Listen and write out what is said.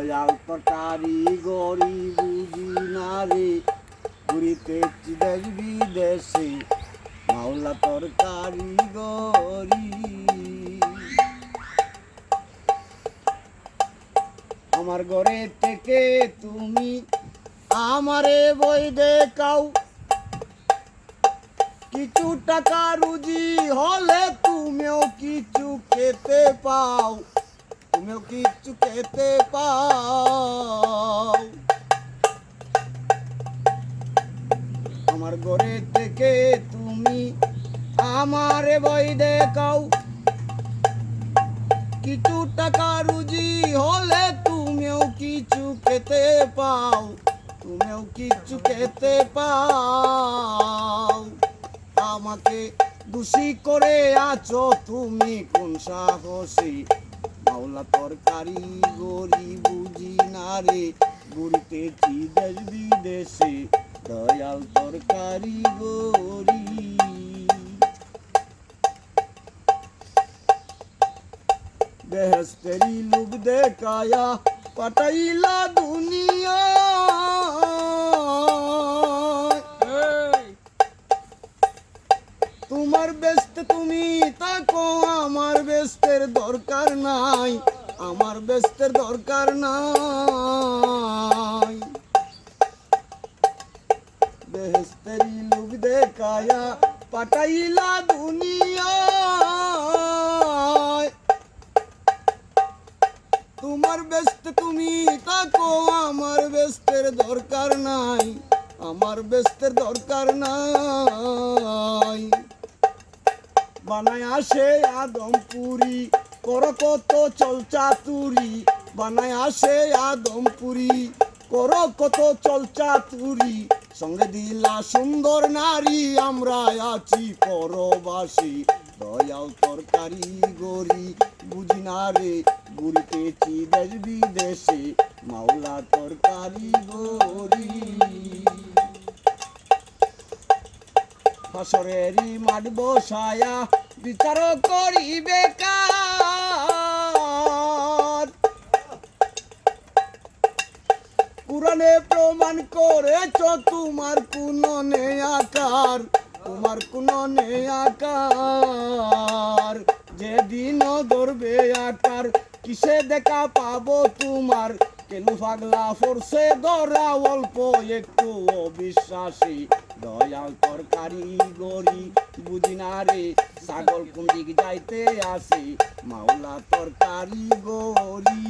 দয়াল তরকারি গরি বুঝি না রে ঘুরিতেছি দেশ বিদেশে মাওলা তরকারি গরি। আমার ঘরে থেকে তুমি আমারে বই দেখাও, কিছু টাকা রুজি হলে তুমিও কিছু খেতে পাও, তুমিও কিছু খেতে পাও। আমার ঘরে থেকে তুমি আমারে বই দেখাও, কিছু টাকা রুজি হলে তুমিও কিছু খেতে পাও, তুমিও কিছু খেতে পাও। আমাকে দোষী করে আছো তুমি কোন সাহসে মাওলা তরকারি গরি বুঝি না রে ঘুরিতেছি দেশ বিদেশে দয়াল তরকারি গরি। বেহেশতেরি লোক দেখায়া পাঠাইলা দুনিয়া, তোমার ব্যস্ত তুমি তাকো আমার ব্যস্তের দরকার নাই, আমার ব্যস্তের দরকার নাই। বেহেশতেরি লোক দেখায়া পাঠাইলা দুনিয়া, তোমার ব্যস্ত তুমি তাকো আমার ব্যস্তের দরকার নাই, আমার ব্যস্তের দরকার নাই। বানায় আসে আদমপুরি কর কত চল চাতুরি, বানায় আসে আদমপুরি কর কত চল চাতুরি, সঙ্গে দিলা সুন্দর নারী আমরা আছি পরবাসী দয়াল তরকারি গরি বুঝি না রে ঘুরিতেছি দেশ বিদেশে মাওলা তরকারি গরি। হাসরেরই মাঠ বসায়া বিচার করিবে কার, কুরআনে প্রমাণ করেছ তোমার কোন নেয়াকার, তোমার কোন নেয়াকার। যেদিন ধরবে আকার কিসে দেখা পাবো তোমার, কেন পাগলা ফরসে ধরা অল্প একটু অবিশ্বাসী দয়াল তরকারি গরি বুঝি না রে ছাগল কোন দিক যাইতে আসে মাওলা তরকারি গরি।